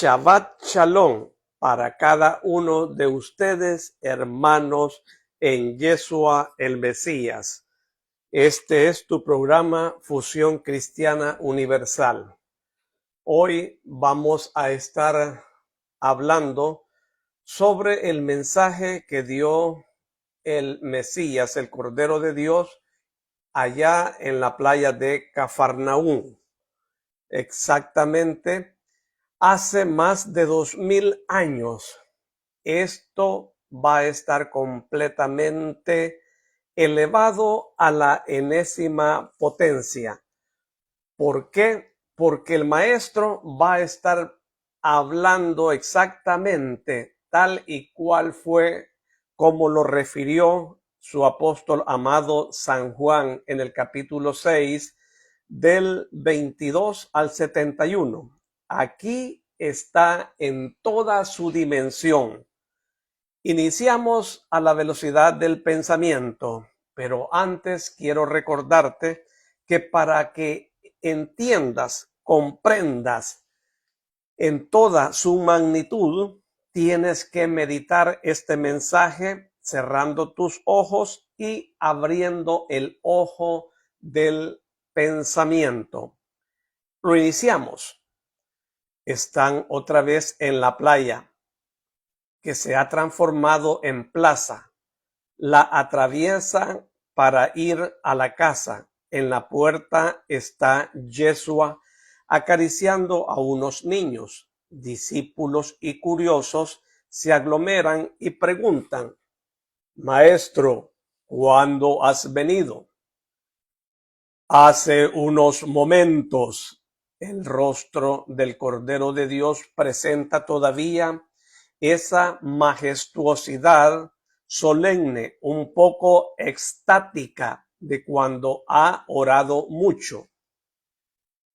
Shabbat Shalom para cada uno de ustedes, hermanos en Yeshua el Mesías. Este es tu programa Fusión Cristiana Universal. Hoy vamos a estar hablando sobre el mensaje que dio el Mesías, el Cordero de Dios, allá en la playa de Cafarnaúm. Exactamente hace más de 2000 años. Esto va a estar completamente elevado a la enésima potencia. ¿Por qué? Porque el maestro va a estar hablando exactamente tal y cual fue como lo refirió su apóstol amado San Juan en el capítulo 6 del 22 al 71. Aquí está en toda su dimensión. Iniciamos a la velocidad del pensamiento, pero antes quiero recordarte que para que entiendas, comprendas en toda su magnitud, tienes que meditar este mensaje cerrando tus ojos y abriendo el ojo del pensamiento. Lo iniciamos. Están otra vez en la playa, que se ha transformado en plaza. La atraviesan para ir a la casa. En la puerta está Yeshua acariciando a unos niños. Discípulos y curiosos se aglomeran y preguntan: Maestro, ¿cuándo has venido? Hace unos momentos. El rostro del Cordero de Dios presenta todavía esa majestuosidad solemne, un poco extática de cuando ha orado mucho.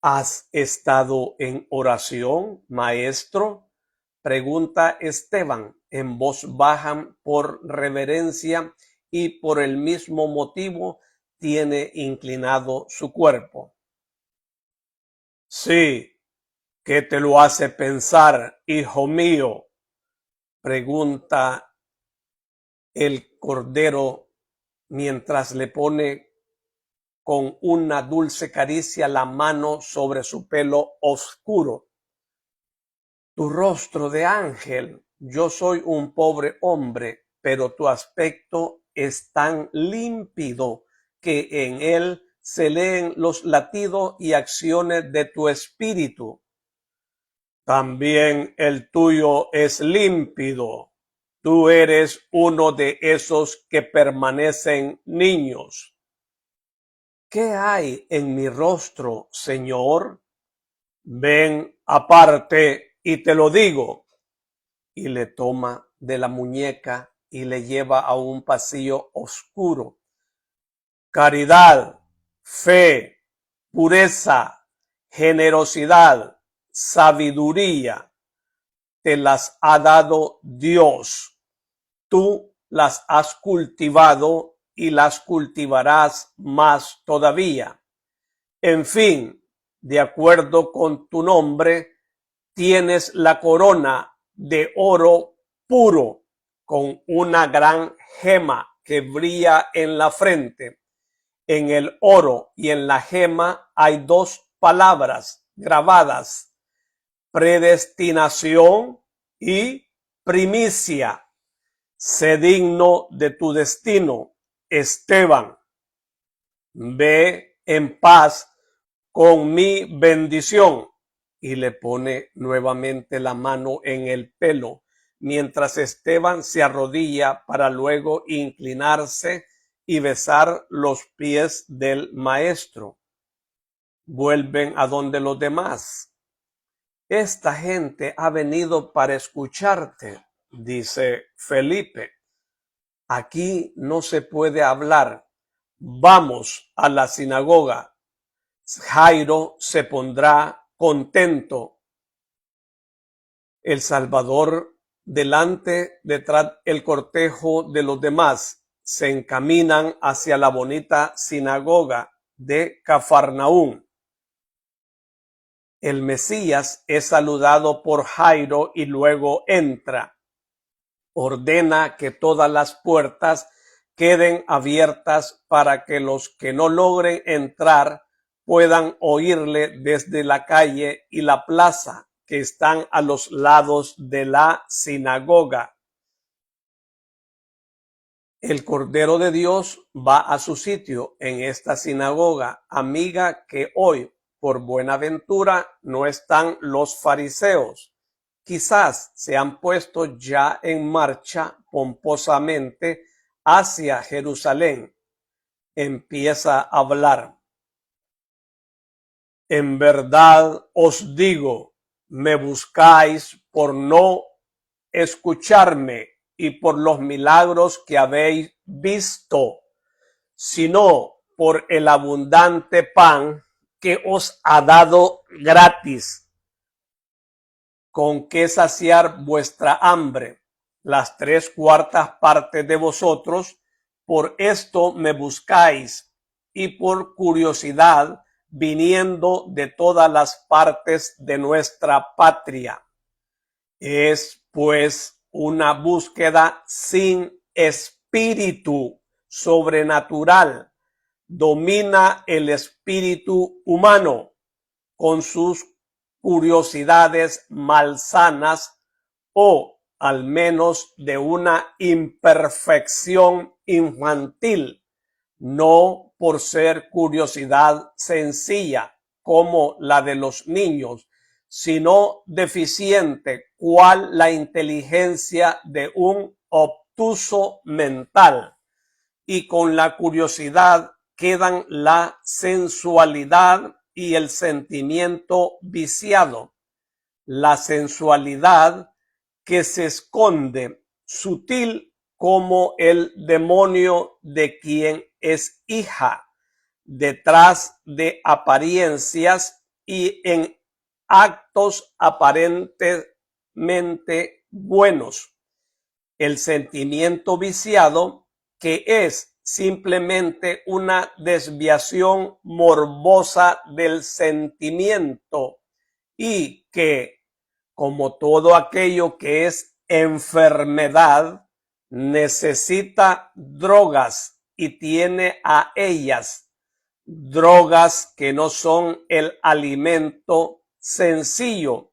¿Has estado en oración, maestro? Pregunta Esteban en voz baja por reverencia y por el mismo motivo tiene inclinado su cuerpo. Sí, ¿qué te lo hace pensar, hijo mío? Pregunta el Cordero mientras le pone con una dulce caricia la mano sobre su pelo oscuro. Tu rostro de ángel, yo soy un pobre hombre, pero tu aspecto es tan límpido que en él se leen los latidos y acciones de tu espíritu. También el tuyo es límpido. Tú eres uno de esos que permanecen niños. ¿Qué hay en mi rostro, Señor? Ven aparte y te lo digo. Y le toma de la muñeca y le lleva a un pasillo oscuro. Caridad, fe, pureza, generosidad, sabiduría, te las ha dado Dios. Tú las has cultivado y las cultivarás más todavía. En fin, de acuerdo con tu nombre, tienes la corona de oro puro con una gran gema que brilla en la frente. En el oro y en la gema hay dos palabras grabadas: predestinación y primicia. Sé digno de tu destino, Esteban. Ve en paz con mi bendición. Y le pone nuevamente la mano en el pelo, mientras Esteban se arrodilla para luego inclinarse y besar los pies del maestro. Vuelven a donde los demás. Esta gente ha venido para escucharte, dice Felipe. Aquí no se puede hablar. Vamos a la sinagoga. Jairo se pondrá contento. El Salvador detrás el cortejo de los demás se encaminan hacia la bonita sinagoga de Cafarnaúm. El Mesías es saludado por Jairo y luego entra. Ordena que todas las puertas queden abiertas para que los que no logren entrar puedan oírle desde la calle y la plaza que están a los lados de la sinagoga. El Cordero de Dios va a su sitio en esta sinagoga, amiga, que hoy, por buena ventura, no están los fariseos. Quizás se han puesto ya en marcha pomposamente hacia Jerusalén. Empieza a hablar. En verdad os digo, me buscáis por no escucharme y por los milagros que habéis visto, sino por el abundante pan que os ha dado gratis, con que saciar vuestra hambre. Las 3/4 partes de vosotros por esto me buscáis, y por curiosidad viniendo de todas las partes de nuestra patria. Es pues una búsqueda sin espíritu sobrenatural. Domina el espíritu humano con sus curiosidades malsanas, o al menos de una imperfección infantil, no por ser curiosidad sencilla como la de los niños, sino deficiente cual la inteligencia de un obtuso mental. Y con la curiosidad quedan la sensualidad y el sentimiento viciado. La sensualidad que se esconde sutil como el demonio de quien es hija, detrás de apariencias y en actos aparentemente buenos. El sentimiento viciado, que es simplemente una desviación morbosa del sentimiento, y que, como todo aquello que es enfermedad, necesita drogas y tiene a ellas, drogas que no son el alimento sencillo,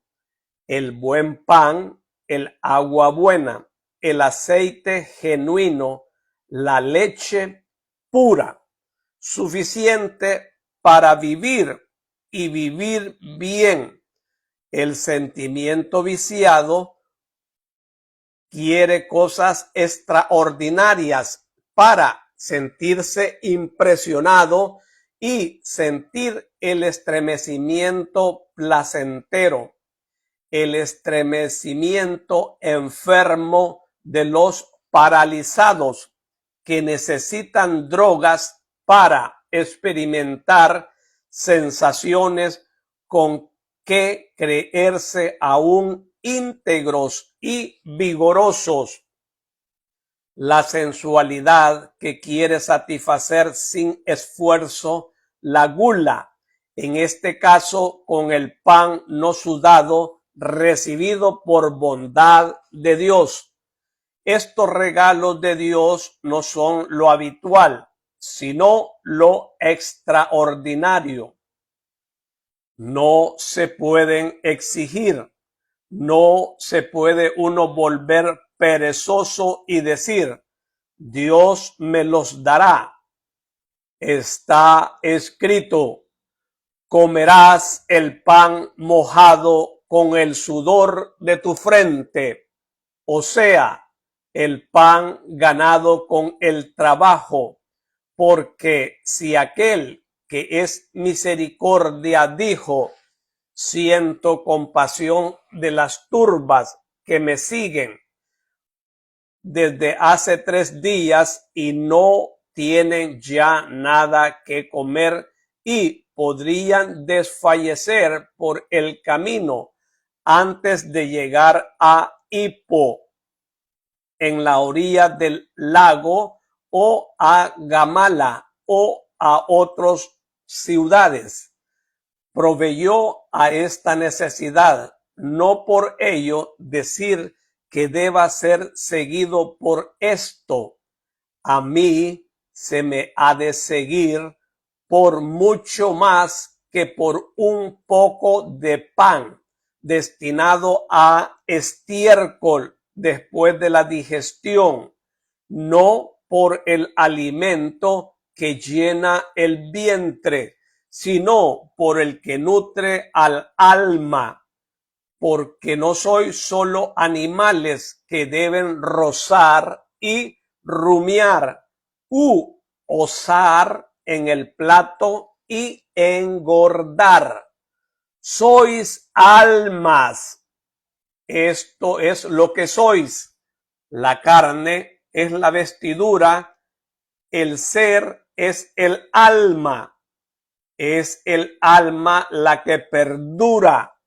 el buen pan, el agua buena, el aceite genuino, la leche pura, suficiente para vivir y vivir bien. El sentimiento viciado quiere cosas extraordinarias para sentirse impresionado y sentir el estremecimiento placentero, el estremecimiento enfermo de los paralizados que necesitan drogas para experimentar sensaciones con que creerse aún íntegros y vigorosos. La sensualidad que quiere satisfacer sin esfuerzo la gula, en este caso con el pan no sudado recibido por bondad de Dios. Estos regalos de Dios no son lo habitual, sino lo extraordinario. No se pueden exigir, no se puede uno volver perezoso y decir, Dios me los dará. Está escrito, comerás el pan mojado con el sudor de tu frente, o sea, el pan ganado con el trabajo, porque si aquel que es misericordia dijo, siento compasión de las turbas que me siguen desde hace 3 días y no tienen ya nada que comer y podrían desfallecer por el camino antes de llegar a Hippo, en la orilla del lago, o a Gamala o a otras ciudades. proveyó a esta necesidad, no por ello decir que deba ser seguido por esto. A mí se me ha de seguir por mucho más que por un poco de pan destinado a estiércol después de la digestión, no por el alimento que llena el vientre, sino por el que nutre al alma, porque no soy solo animales que deben rozar y rumiar u osar en el plato y engordar. Sois almas. Esto es lo que sois. La carne es la vestidura, el ser es el alma. Es el alma la que perdura.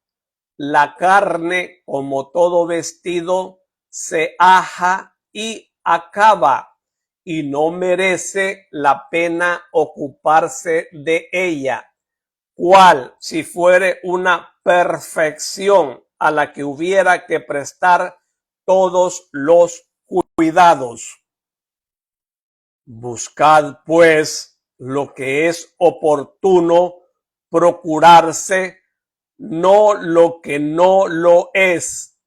La carne, como todo vestido, se aja y acaba, y no merece la pena ocuparse de ella, cual si fuere una perfección a la que hubiera que prestar todos los cuidados. Buscad, pues, lo que es oportuno procurarse, no lo que no lo es.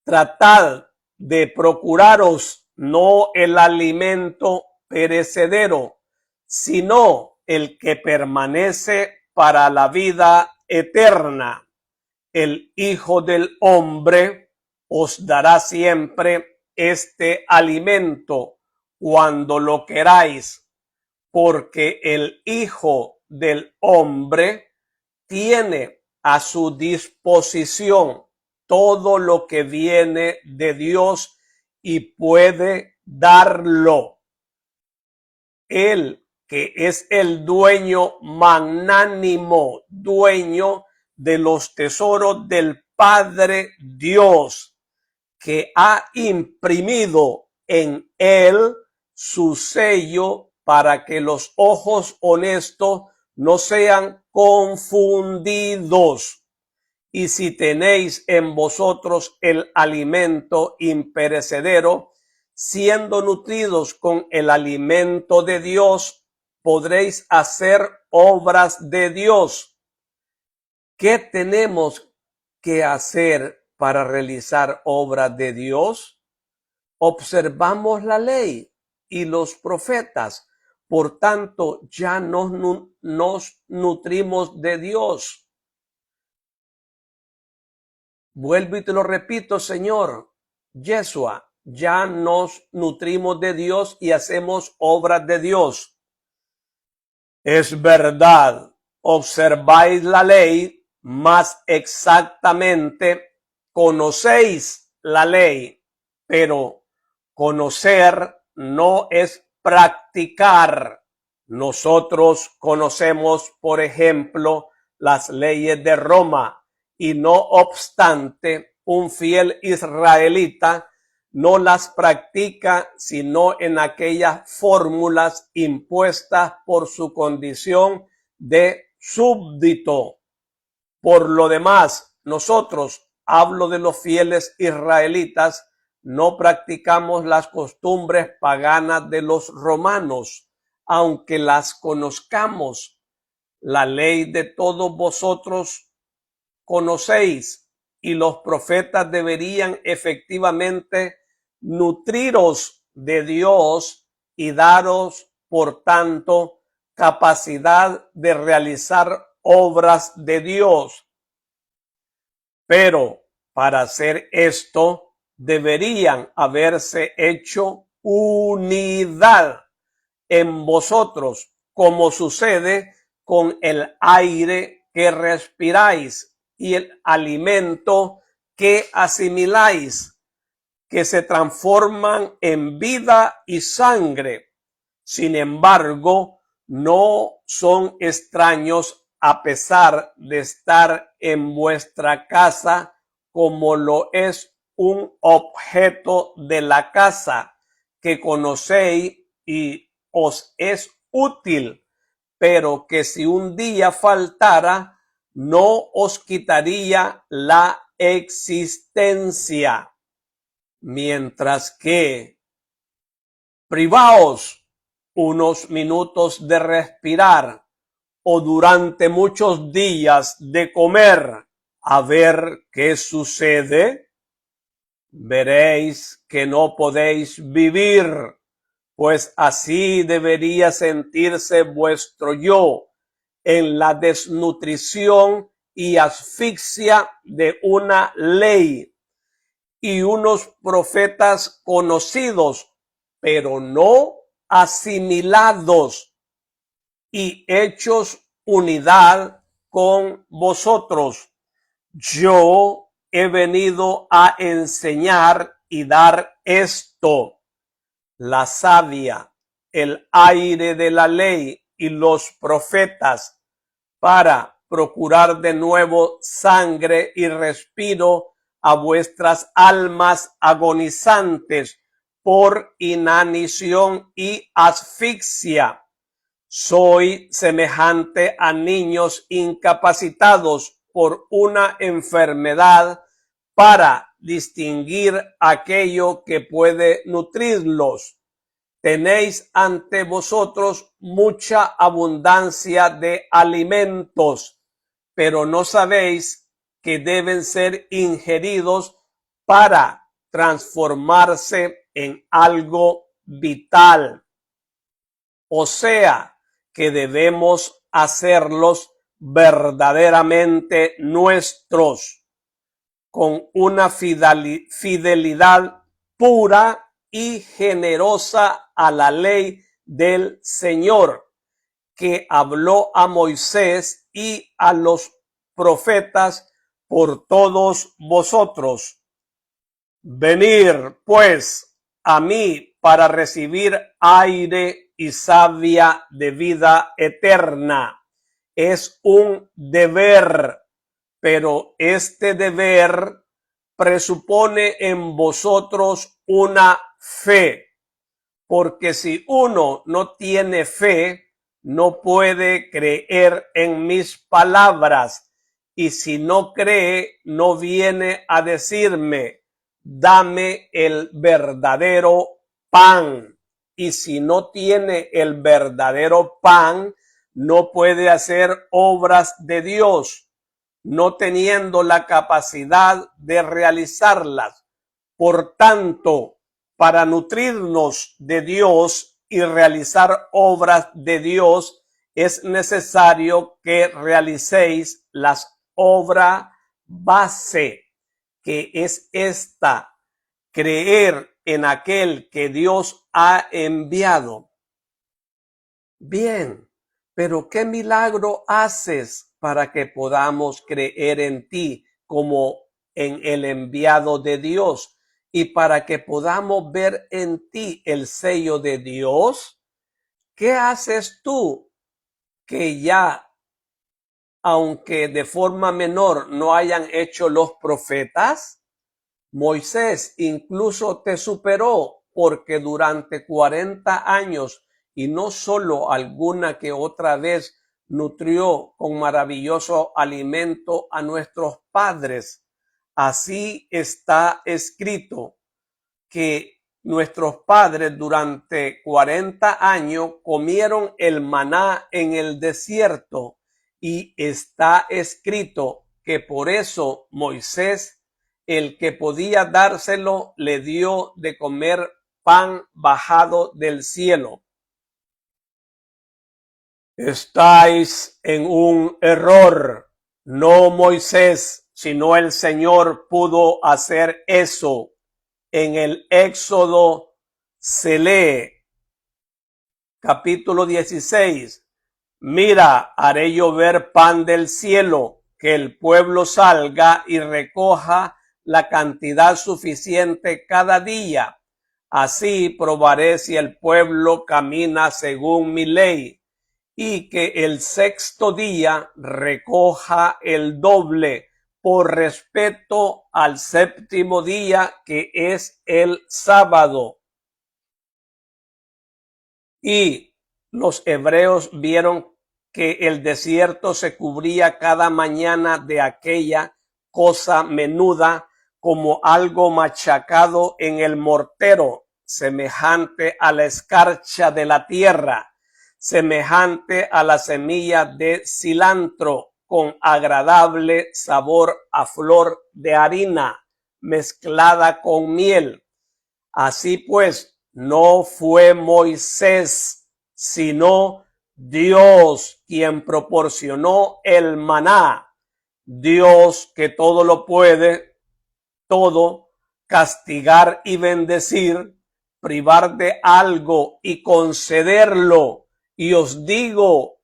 Tratad de procuraros no el alimento perecedero, sino el que permanece para la vida eterna. El Hijo del Hombre os dará siempre este alimento cuando lo queráis, porque el Hijo del Hombre tiene a su disposición todo lo que viene de Dios y puede darlo. Él, que es el dueño magnánimo, dueño de los tesoros del Padre Dios, que ha imprimido en él su sello para que los ojos honestos no sean confundidos. Y si tenéis en vosotros el alimento imperecedero, siendo nutridos con el alimento de Dios, podréis hacer obras de Dios. ¿Qué tenemos que hacer para realizar obras de Dios? Observamos la ley y los profetas, por tanto ya nos nutrimos de Dios. Vuelvo y te lo repito, Señor, Yeshua, ya nos nutrimos de Dios y hacemos obras de Dios. Es verdad, observáis la ley, más exactamente conocéis la ley, pero conocer no es practicar. Nosotros conocemos, por ejemplo, las leyes de Roma, y no obstante, un fiel israelita no las practica sino en aquellas fórmulas impuestas por su condición de súbdito. Por lo demás, nosotros, hablo de los fieles israelitas, no practicamos las costumbres paganas de los romanos, aunque las conozcamos. La ley de todos vosotros conocéis, y los profetas deberían efectivamente nutriros de Dios y daros, por tanto, capacidad de realizar obras de Dios. Pero para hacer esto, deberían haberse hecho unidad en vosotros, como sucede con el aire que respiráis y el alimento que asimiláis, que se transforman en vida y sangre. Sin embargo, no son extraños a pesar de estar en vuestra casa, como lo es un objeto de la casa que conocéis y os es útil, pero que si un día faltara, no os quitaría la existencia, mientras que privaos unos minutos de respirar o durante muchos días de comer, a ver qué sucede. Veréis que no podéis vivir, pues así debería sentirse vuestro yo en la desnutrición y asfixia de una ley y unos profetas conocidos, pero no asimilados y hechos unidad con vosotros. Yo he venido a enseñar y dar esto: la savia, el aire de la ley y los profetas, para procurar de nuevo sangre y respiro a vuestras almas agonizantes por inanición y asfixia. Soy semejante a niños incapacitados por una enfermedad para distinguir aquello que puede nutrirlos. Tenéis ante vosotros mucha abundancia de alimentos, pero no sabéis que deben ser ingeridos para transformarse en algo vital. O sea, que debemos hacerlos verdaderamente nuestros, con una fidelidad pura y generosa a la ley del Señor, que habló a Moisés y a los profetas por todos vosotros. Venid, pues, a mí para recibir aire y savia de vida eterna. Es un deber, pero este deber presupone en vosotros una fe, porque si uno no tiene fe, no puede creer en mis palabras, y si no cree, no viene a decirme: dame el verdadero pan. Y si no tiene el verdadero pan, no puede hacer obras de Dios, no teniendo la capacidad de realizarlas. Por tanto, para nutrirnos de Dios y realizar obras de Dios, es necesario que realicéis las obras base, que es esta: creer en aquel que Dios ha enviado. Bien, pero ¿qué milagro haces para que podamos creer en ti como en el enviado de Dios y para que podamos ver en ti el sello de Dios? ¿Qué haces tú que ya, aunque de forma menor, no hayan hecho los profetas? Moisés incluso te superó, porque durante 40 años, y no solo alguna que otra vez, nutrió con maravilloso alimento a nuestros padres. Así está escrito que nuestros padres durante 40 años comieron el maná en el desierto, y está escrito que por eso Moisés, el que podía dárselo, le dio de comer pan bajado del cielo. Estáis en un error. No Moisés, sino el Señor pudo hacer eso. En el Éxodo se lee, capítulo 16, mira, haré llover pan del cielo, que el pueblo salga y recoja la cantidad suficiente cada día. Así probaré si el pueblo camina según mi ley, y que el sexto día recoja el doble, por respeto al séptimo día, que es el sábado. Y los hebreos vieron que el desierto se cubría cada mañana de aquella cosa menuda como algo machacado en el mortero, semejante a la escarcha de la tierra, semejante a la semilla de cilantro, con agradable sabor a flor de harina mezclada con miel. Así pues, no fue Moisés, sino Dios quien proporcionó el maná. Dios que todo lo puede, todo, castigar y bendecir, privar de algo y concederlo. Y os digo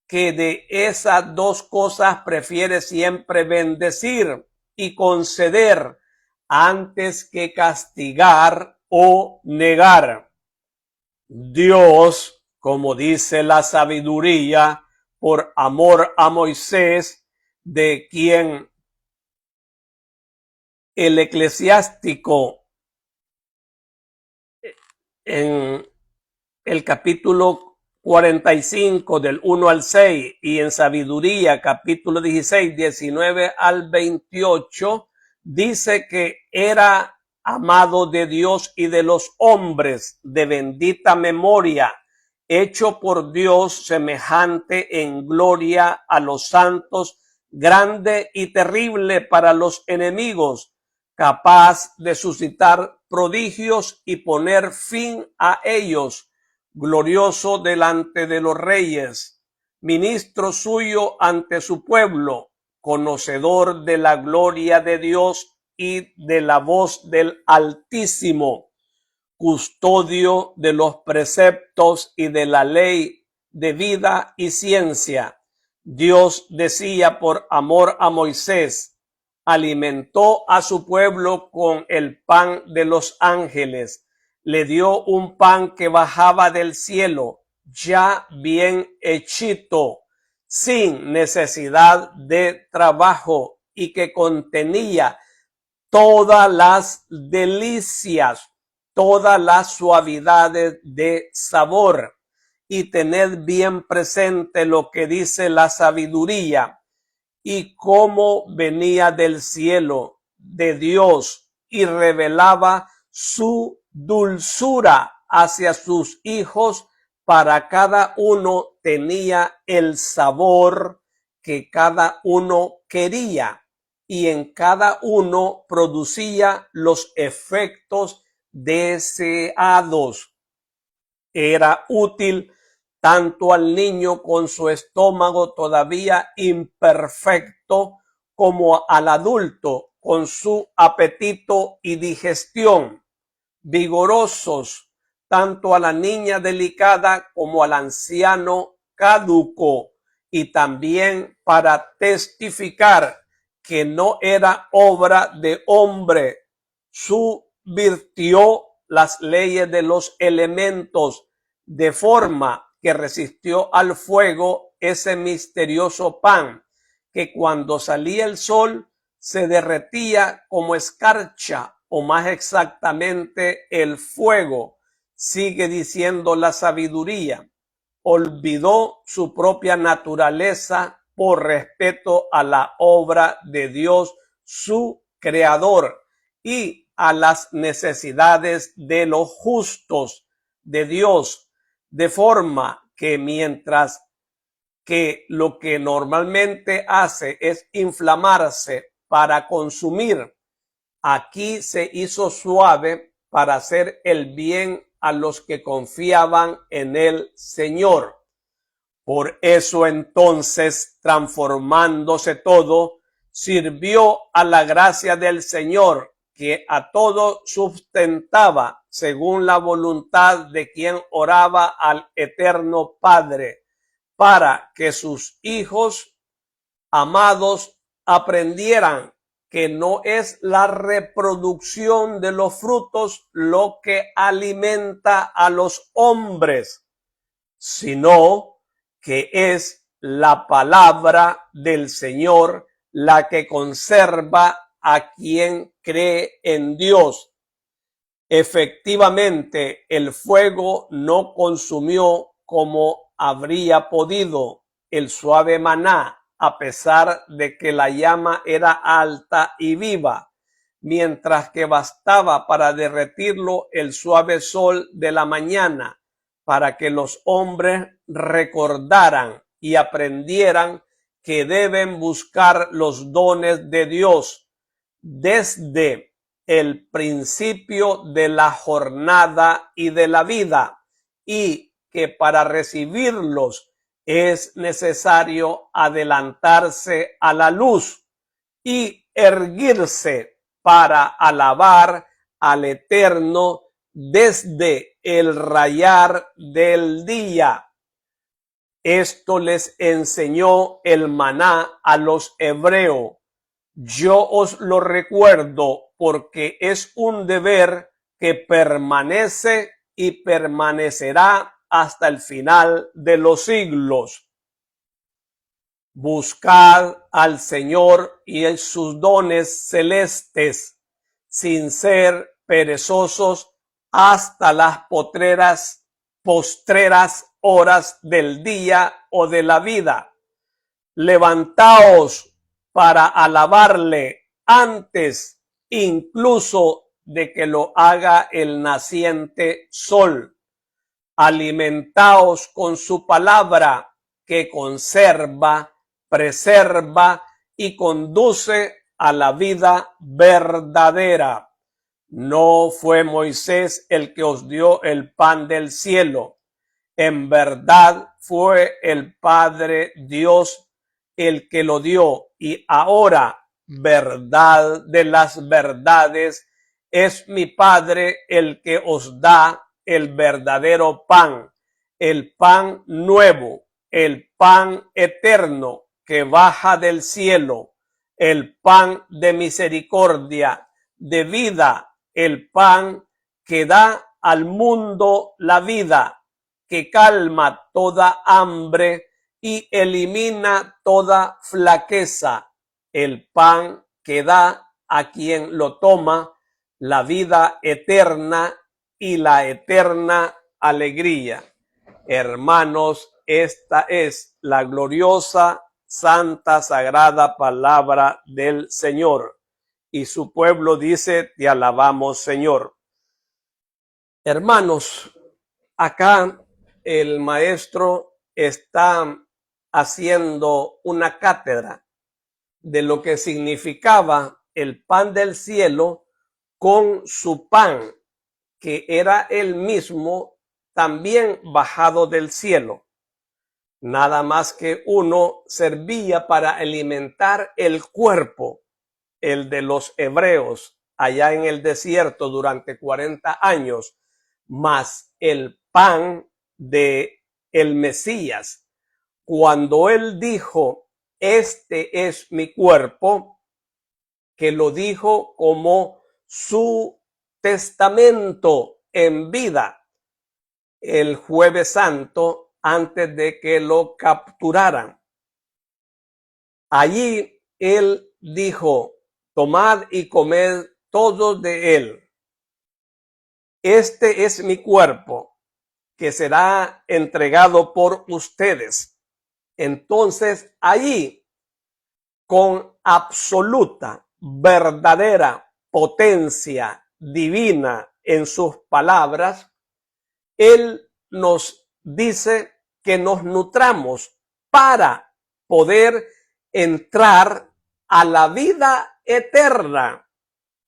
que de esas dos cosas prefiere siempre bendecir y conceder antes que castigar o negar. Dios, como dice la sabiduría, por amor a Moisés, de quien el eclesiástico en el capítulo 45 del 1 al 6 y en sabiduría capítulo 16, 19 al 28, dice que era amado de Dios y de los hombres, de bendita memoria, hecho por Dios semejante en gloria a los santos, grande y terrible para los enemigos, capaz de suscitar prodigios y poner fin a ellos, glorioso delante de los reyes, ministro suyo ante su pueblo, conocedor de la gloria de Dios y de la voz del Altísimo, custodio de los preceptos y de la ley de vida y ciencia. Dios decía por amor a Moisés, alimentó a su pueblo con el pan de los ángeles, le dio un pan que bajaba del cielo, ya bien hechito, sin necesidad de trabajo y que contenía todas las delicias, todas las suavidades de sabor. Y tened bien presente lo que dice la sabiduría y cómo venía del cielo de Dios y revelaba su dulzura hacia sus hijos. Para cada uno tenía el sabor que cada uno quería y en cada uno producía los efectos deseados. Era útil tanto al niño con su estómago todavía imperfecto como al adulto con su apetito y digestión, vigorosos tanto a la niña delicada como al anciano caduco, y también para testificar que no era obra de hombre, subvirtió las leyes de los elementos de forma que resistió al fuego ese misterioso pan que cuando salía el sol se derretía como escarcha, o más exactamente el fuego. Sigue diciendo la sabiduría, olvidó su propia naturaleza por respeto a la obra de Dios, su creador, y a las necesidades de los justos de Dios, de forma que mientras que lo que normalmente hace es inflamarse para consumir, aquí se hizo suave para hacer el bien a los que confiaban en el Señor. Por eso entonces, transformándose todo, sirvió a la gracia del Señor, que a todo sustentaba según la voluntad de quien oraba al eterno Padre, para que sus hijos amados aprendieran que no es la reproducción de los frutos lo que alimenta a los hombres, sino que es la palabra del Señor la que conserva a quien cree en Dios. Efectivamente, el fuego no consumió como habría podido el suave maná, a pesar de que la llama era alta y viva, mientras que bastaba para derretirlo el suave sol de la mañana, para que los hombres recordaran y aprendieran que deben buscar los dones de Dios desde el principio de la jornada y de la vida, y que para recibirlos es necesario adelantarse a la luz y erguirse para alabar al Eterno desde el rayar del día. Esto les enseñó el maná a los hebreos. Yo os lo recuerdo porque es un deber que permanece y permanecerá hasta el final de los siglos. Buscad al Señor y en sus dones celestes, sin ser perezosos hasta las postreras horas del día o de la vida. Levantaos para alabarle antes incluso de que lo haga el naciente sol. Alimentaos con su palabra que conserva, preserva y conduce a la vida verdadera. No fue Moisés el que os dio el pan del cielo. En verdad fue el Padre Dios el que lo dio, y ahora, verdad de las verdades, es mi Padre el que os da el verdadero pan, el pan nuevo, el pan eterno que baja del cielo, el pan de misericordia, de vida, el pan que da al mundo la vida, que calma toda hambre y elimina toda flaqueza, el pan que da a quien lo toma la vida eterna y la eterna alegría. Hermanos, esta es la gloriosa, santa, sagrada palabra del Señor. Y su pueblo dice: te alabamos, Señor. Hermanos, acá el maestro está haciendo una cátedra de lo que significaba el pan del cielo con su pan, que era el mismo también bajado del cielo. Nada más que uno servía para alimentar el cuerpo, el de los hebreos allá en el desierto durante 40 años, más el pan de el Mesías. Cuando él dijo: este es mi cuerpo, que lo dijo como su testamento en vida el Jueves Santo antes de que lo capturaran. Allí él dijo: tomad y comed todos de él. Este es mi cuerpo que será entregado por ustedes. Entonces allí, con absoluta, verdadera potencia divina en sus palabras, él nos dice que nos nutramos para poder entrar a la vida eterna.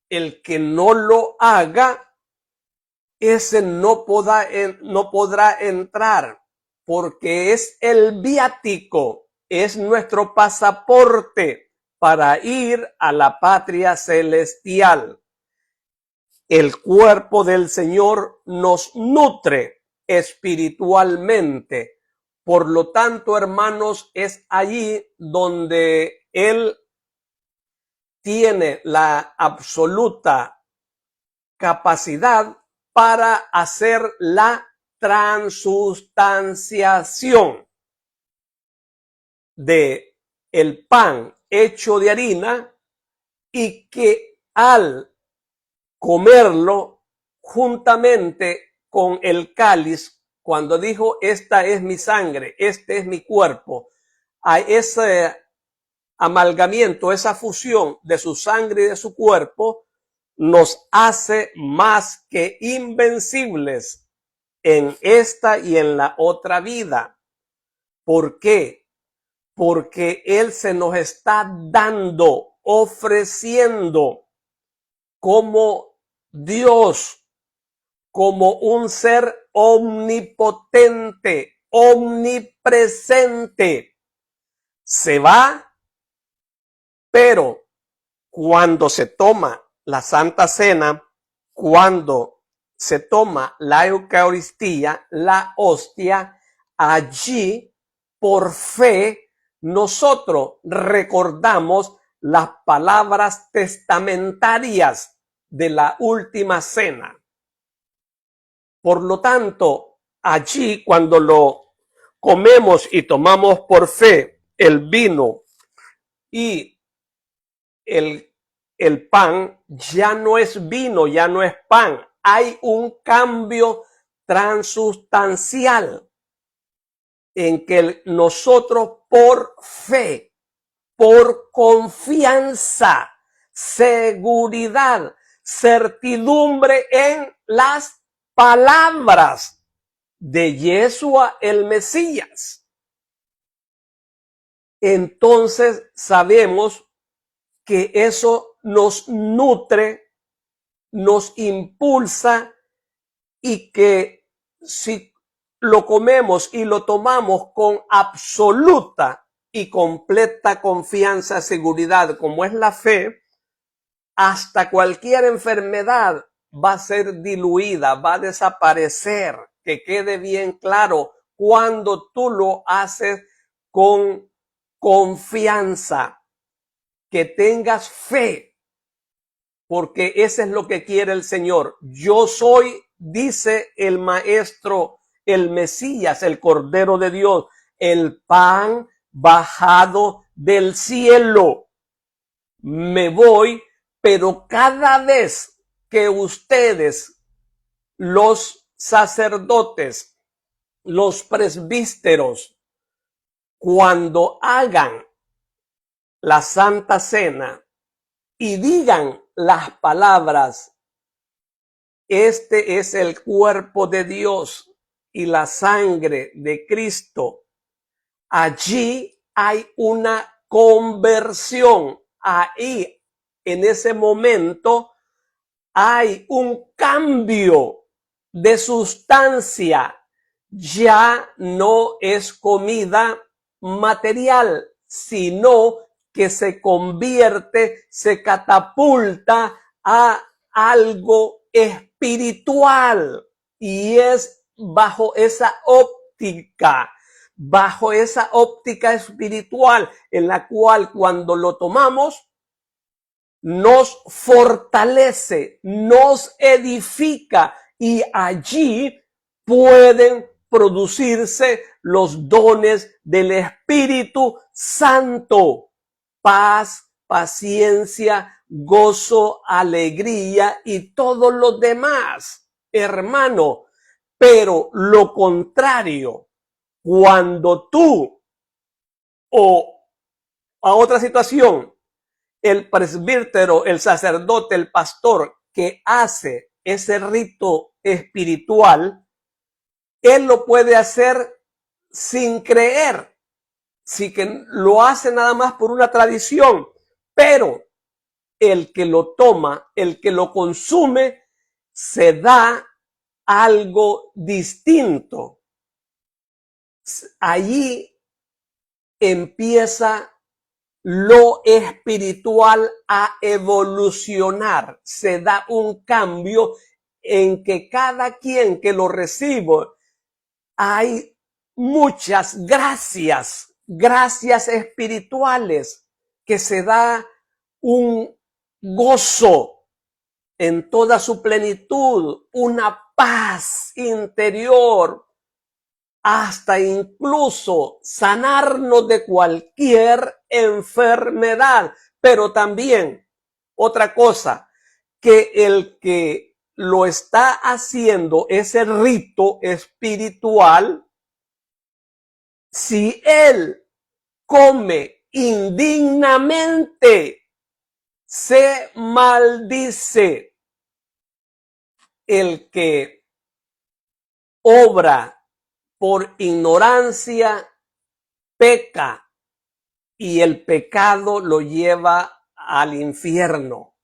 El que no lo haga, ese no podrá entrar, porque es el viático, es nuestro pasaporte para ir a la patria celestial. El cuerpo del Señor nos nutre espiritualmente. Por lo tanto, hermanos, es allí donde Él tiene la absoluta capacidad para hacer la transustanciación de el pan hecho de harina, y que al comerlo juntamente con el cáliz cuando dijo, esta es mi sangre, este es mi cuerpo, a ese amalgamiento, esa fusión de su sangre y de su cuerpo, nos hace más que invencibles en esta y en la otra vida. ¿Por qué? Porque Él se nos está dando, ofreciendo como Dios, como un ser omnipotente, omnipresente. Se va, pero cuando se toma la Santa Cena, cuando se toma la Eucaristía, la hostia, allí por fe nosotros recordamos las palabras testamentarias de la última cena. Por lo tanto, allí cuando lo comemos y tomamos por fe el vino y el pan, ya no es vino, ya no es pan. Hay un cambio transustancial en que nosotros por fe, por confianza, seguridad, certidumbre en las palabras de Yeshua el Mesías, entonces sabemos que eso nos nutre, nos impulsa y que si lo comemos y lo tomamos con absoluta y completa confianza, seguridad, como es la fe, hasta cualquier enfermedad va a ser diluida, va a desaparecer. Que quede bien claro, cuando tú lo haces con confianza, que tengas fe, porque eso es lo que quiere el Señor. Yo soy, dice el Maestro, el Mesías, el Cordero de Dios, el pan bajado del cielo. Me voy, pero cada vez que ustedes, los sacerdotes, los presbíteros, cuando hagan la Santa Cena y digan las palabras, este es el cuerpo de Dios y la sangre de Cristo, allí hay una conversión. Ahí, en ese momento, hay un cambio de sustancia. Ya no es comida material, sino que se convierte, se catapulta a algo espiritual. Y es bajo esa óptica espiritual en la cual cuando lo tomamos, nos fortalece, nos edifica y allí pueden producirse los dones del Espíritu Santo: paz, paciencia, gozo, alegría y todo lo demás, hermano. Pero lo contrario, cuando tú o a otra situación, el presbítero, el sacerdote, el pastor que hace ese rito espiritual, él lo puede hacer sin creer, sí que lo hace nada más por una tradición, pero el que lo toma, el que lo consume, se da algo distinto. Allí empieza lo espiritual a evolucionar. Se da un cambio en que cada quien que lo recibe, hay muchas gracias espirituales, que se da un gozo en toda su plenitud, una paz interior, hasta incluso sanarnos de cualquier enfermedad. Pero también otra cosa, que el que lo está haciendo ese rito espiritual, si él come indignamente, se maldice. El que obra por ignorancia peca, y el pecado lo lleva al infierno.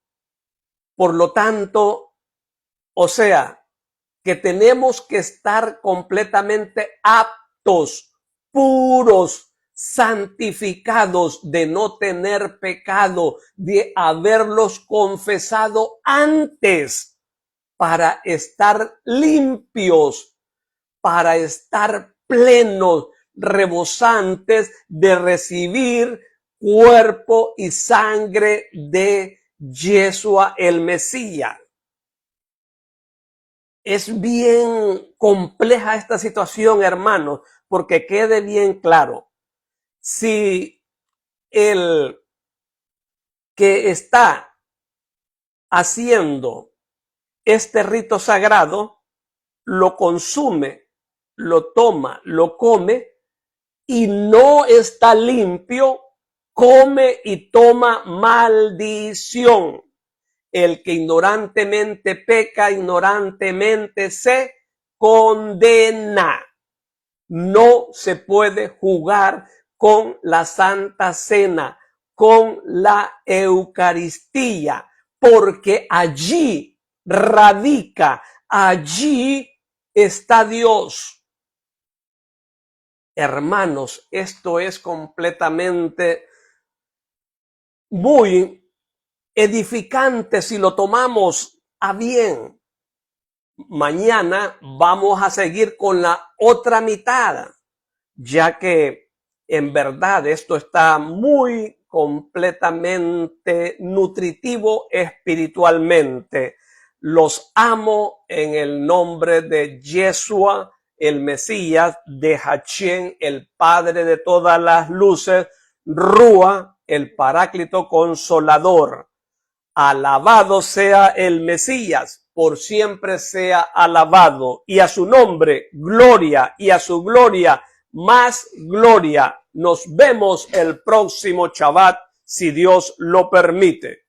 Por lo tanto, o sea, que tenemos que estar completamente aptos, puros, santificados, de no tener pecado, de haberlos confesado antes, para estar limpios, para estar plenos, rebosantes de recibir cuerpo y sangre de Yeshua el Mesías. Es bien compleja esta situación, hermanos, porque quede bien claro. Si el que está haciendo este rito sagrado lo consume, lo toma, lo come y no está limpio, come y toma maldición. El que ignorantemente peca, ignorantemente se condena. No se puede jugar con la Santa Cena, con la Eucaristía, porque allí radica, allí está Dios. Hermanos, esto es completamente muy edificante si lo tomamos a bien. Mañana vamos a seguir con la otra mitad, ya que en verdad esto está muy completamente nutritivo espiritualmente. Los amo en el nombre de Yeshua, el Mesías, de Hachén, el Padre de todas las luces, Rúa, el Paráclito Consolador. Alabado sea el Mesías, por siempre sea alabado, y a su nombre gloria, y a su gloria más gloria. Nos vemos el próximo Shabbat, si Dios lo permite.